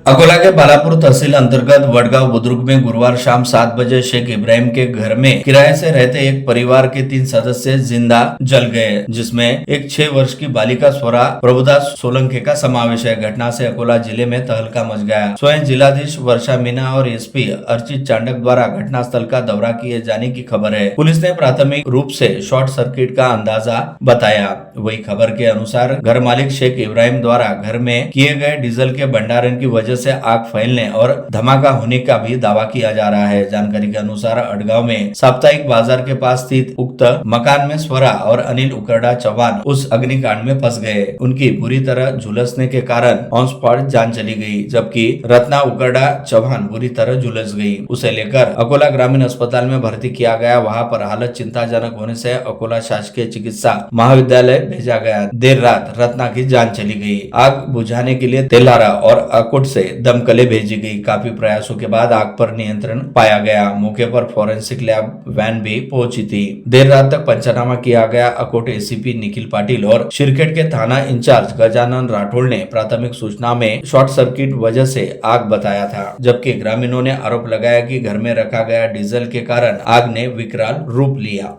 अकोला के बालापुर तहसील अंतर्गत वडगांव बुद्रुक में गुरुवार शाम 7 बजे शेख इब्राहिम के घर में किराए से रहते एक परिवार के 3 सदस्य जिंदा जल गए, जिसमें एक 6 वर्ष की बालिका स्वरा प्रभुदास सोलंकी का समावेश है। घटना से अकोला जिले में तहलका मच गया। स्वयं जिलाधीश वर्षा मीना और एसपी अर्चित चांडक द्वारा घटनास्थल का दौरा किए जाने की खबर है। पुलिस ने प्राथमिक रूप से शॉर्ट सर्किट का अंदाजा बताया। वही खबर के अनुसार घर मालिक शेख इब्राहिम द्वारा घर में किए गए डीजल के भंडारण की वजह से आग फैलने और धमाका होने का भी दावा किया जा रहा है। जानकारी के अनुसार अडगांव में साप्ताहिक बाजार के पास स्थित उक्त मकान में स्वरा और अनिल उकरडा चौहान उस अग्निकांड में फंस गए। उनकी बुरी तरह झुलसने के कारण ऑन स्पॉट जान चली गई, जबकि रत्ना उकरडा चौहान बुरी तरह झुलस गई। उसे लेकर अकोला ग्रामीण अस्पताल में भर्ती किया गया। वहां पर हालत चिंताजनक होने से अकोला शासकीय चिकित्सा महाविद्यालय भेजा गया। देर रात रत्ना की जान चली गई। आग बुझाने के लिए तेलारा और अकोट से दमकलें भेजी गई। काफी प्रयासों के बाद आग पर नियंत्रण पाया गया। मौके पर फोरेंसिक लैब वैन भी पहुंची थी। देर रात तक पंचनामा किया गया। अकोट एसीपी निखिल पाटिल और शिरकेट के थाना इंचार्ज गजानन राठौड़ ने प्राथमिक सूचना में शॉर्ट सर्किट वजह से आग बताया था, जबकि ग्रामीणों ने आरोप लगाया कि घर में रखा गया डीजल के कारण आग ने विकराल रूप लिया।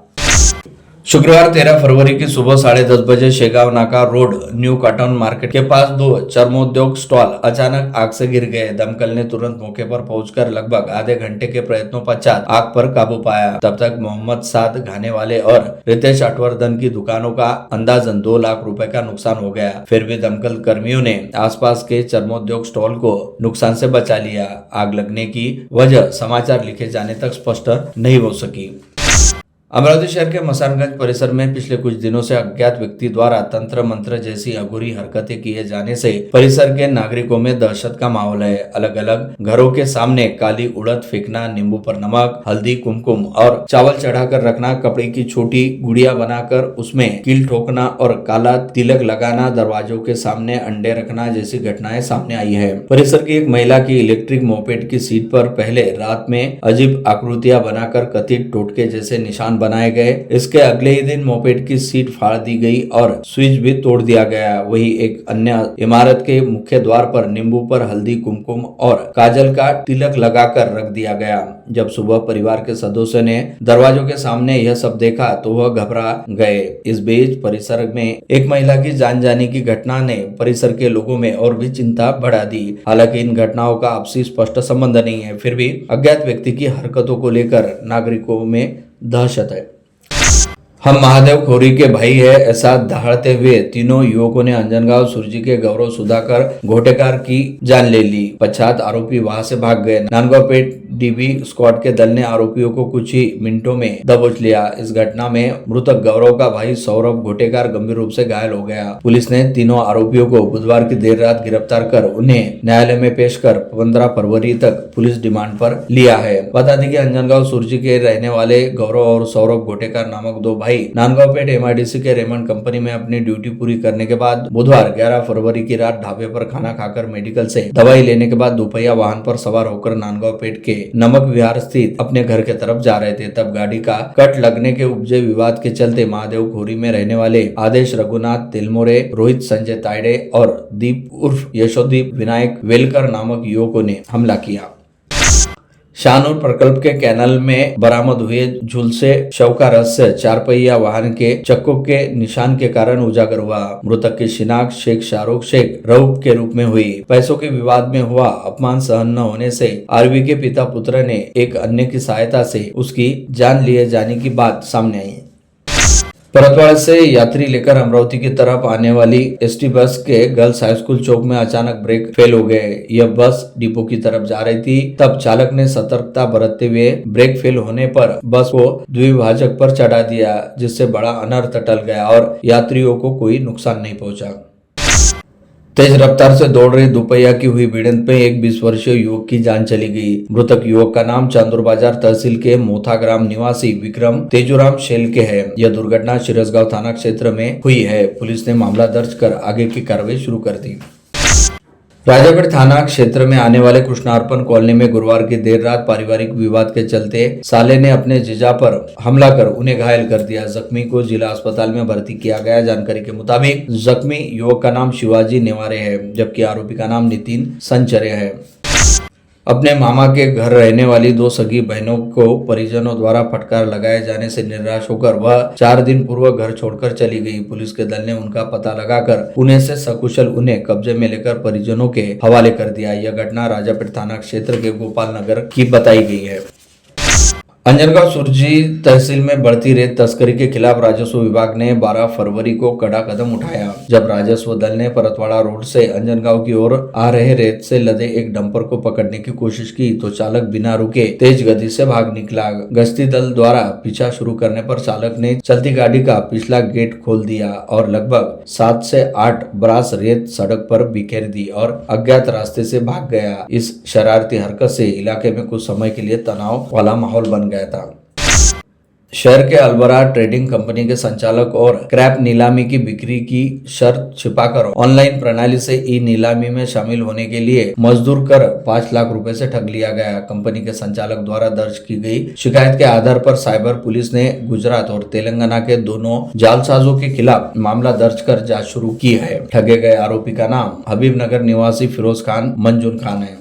शुक्रवार 13 फरवरी की सुबह 10:30 बजे शेगांव नाका रोड न्यू कॉटन मार्केट के पास 2 चर्मोद्योग स्टॉल अचानक आग से गिर गए। दमकल ने तुरंत मौके पर पहुंचकर लगभग आधे घंटे के प्रयत्नों पश्चात आग पर काबू पाया। तब तक मोहम्मद साद घाने वाले और रितेश अटवर्धन की दुकानों का अंदाजन 2 लाख रुपए का नुकसान हो गया। फिर भी दमकल कर्मियों ने आसपास के चर्मोद्योग स्टॉल को नुकसान से बचा लिया। आग लगने की वजह समाचार लिखे जाने तक स्पष्ट नहीं हो सकी। अमरावती शहर के मसानगंज परिसर में पिछले कुछ दिनों से अज्ञात व्यक्ति द्वारा तंत्र मंत्र जैसी अघोरी हरकतें किए जाने से परिसर के नागरिकों में दहशत का माहौल है। अलग अलग घरों के सामने काली उड़द फेंकना, नींबू पर नमक, हल्दी, कुमकुम और चावल चढ़ाकर रखना, कपड़े की छोटी गुड़िया बनाकर उसमें कील ठोकना और काला तिलक लगाना, दरवाजों के सामने अंडे रखना जैसी घटनाएं सामने आई है। परिसर की एक महिला की इलेक्ट्रिक मोपेड की सीट पर पहले रात में अजीब आकृतियां बनाकर कथित टोटके जैसे निशान बनाए गए। इसके अगले ही दिन मोपेड की सीट फाड़ दी गई और स्विच भी तोड़ दिया गया। वही एक अन्य इमारत के मुख्य द्वार पर नींबू पर हल्दी, कुमकुम और काजल का तिलक लगाकर रख दिया गया। जब सुबह परिवार के सदस्यों ने दरवाजों के सामने यह सब देखा तो वह घबरा गए। इस बीच परिसर में एक महिला की जान जाने की घटना ने परिसर के लोगों में और भी चिंता बढ़ा दी। हालांकि इन घटनाओं का आपसी स्पष्ट संबंध नहीं है, फिर भी अज्ञात व्यक्ति की हरकतों को लेकर नागरिकों में दहशत है। हम महादेव खोरी के भाई है, ऐसा दहाड़ते हुए तीनों युवकों ने अंजनगांव सुरजी के गौरव सुधाकर घोटेकार की जान ले ली। पश्चात आरोपी वहां से भाग गए। नांदगांव पेट डीबी स्क्वाड के दल ने आरोपियों को कुछ ही मिनटों में दबोच लिया। इस घटना में मृतक गौरव का भाई सौरभ घोटेकार गंभीर रूप से घायल हो गया। पुलिस ने तीनों आरोपियों को बुधवार की देर रात गिरफ्तार कर उन्हें न्यायालय में पेश कर 15 फरवरी तक पुलिस रिमांड पर लिया है। बता दें कि अंजनगांव सुरजी के रहने वाले गौरव और सौरभ घोटेकार नामक 2 भाई नांदगांव पेट एमआईडीसी के रेमंड कंपनी में अपनी ड्यूटी पूरी करने के बाद बुधवार 11 फरवरी की रात ढाबे पर खाना खाकर मेडिकल से दवाई लेने के बाद दोपहिया वाहन पर सवार होकर नांदगांव पेट के नमक विहार स्थित अपने घर के तरफ जा रहे थे। तब गाड़ी का कट लगने के उपजे विवाद के चलते महादेव खोरी में रहने वाले आदेश रघुनाथ तिलमोरे, रोहित संजय तायडे और दीप उर्फ यशोदीप विनायक वेलकर नामक युवकों ने हमला किया। शाहनूर प्रकल्प के कैनाल में बरामद हुए झुलसे शव का रहस्य 4 पहिया वाहन के चक्कों के निशान के कारण उजागर हुआ। मृतक की शिनाख्त शेख शाहरुख शेख रऊफ के रूप में हुई। पैसों के विवाद में हुआ अपमान सहन न होने से आरवी के पिता पुत्र ने एक अन्य की सहायता से उसकी जान लिए जाने की बात सामने आई। परतवाड़ा से यात्री लेकर अमरावती की तरफ आने वाली एसटी बस के गर्ल्स हाई स्कूल चौक में अचानक ब्रेक फेल हो गए। यह बस डिपो की तरफ जा रही थी। तब चालक ने सतर्कता बरतते हुए ब्रेक फेल होने पर बस को द्विभाजक पर चढ़ा दिया, जिससे बड़ा अनर्थ टल गया और यात्रियों को कोई नुकसान नहीं पहुंचा। तेज रफ्तार से दौड़ रही दोपहिया की हुई भिड़ंत में एक 20 वर्षीय युवक की जान चली गई। मृतक युवक का नाम चांदूर बाजार तहसील के मोथा ग्राम निवासी विक्रम तेजूराम शेलके है। यह दुर्घटना शिरसगांव थाना क्षेत्र में हुई है। पुलिस ने मामला दर्ज कर आगे की कार्रवाई शुरू कर दी। राजापेट थाना क्षेत्र में आने वाले कृष्णार्पण कॉलोनी में गुरुवार की देर रात पारिवारिक विवाद के चलते साले ने अपने जीजा पर हमला कर उन्हें घायल कर दिया। जख्मी को जिला अस्पताल में भर्ती किया गया। जानकारी के मुताबिक जख्मी युवक का नाम शिवाजी नेवारे है, जबकि आरोपी का नाम नितिन संचरे है। अपने मामा के घर रहने वाली दो सगी बहनों को परिजनों द्वारा फटकार लगाए जाने से निराश होकर वह 4 दिन पूर्व घर छोड़कर चली गई। पुलिस के दल ने उनका पता लगाकर पुणे से सकुशल उन्हें कब्जे में लेकर परिजनों के हवाले कर दिया। यह घटना राजापेट थाना क्षेत्र के गोपाल नगर की बताई गई है। अंजनगांव सुरजी तहसील में बढ़ती रेत तस्करी के खिलाफ राजस्व विभाग ने 12 फरवरी को कड़ा कदम उठाया, जब राजस्व दल ने परतवाड़ा रोड से अंजनगांव की ओर आ रहे रेत से लदे एक डंपर को पकड़ने की कोशिश की तो चालक बिना रुके तेज गति से भाग निकला। गश्ती दल द्वारा पीछा शुरू करने पर चालक ने चलती गाड़ी का पिछला गेट खोल दिया और लगभग 7 से 8 ब्रास रेत सड़क पर बिखेर दी और अज्ञात रास्ते से भाग गया। इस शरारती हरकत से इलाके में कुछ समय के लिए तनाव वाला माहौल बन गया था। शहर के अलबरा ट्रेडिंग कंपनी के संचालक और क्रैप नीलामी की बिक्री की शर्त छिपाकर ऑनलाइन प्रणाली से ई नीलामी में शामिल होने के लिए मजदूर कर 5 लाख रुपए से ठग लिया गया। कंपनी के संचालक द्वारा दर्ज की गई शिकायत के आधार पर साइबर पुलिस ने गुजरात और तेलंगाना के दोनों जालसाजों के खिलाफ मामला दर्ज कर जांच शुरू की है। ठगे गए आरोपी का नाम हबीबनगर निवासी फिरोज खान मंजून खान है।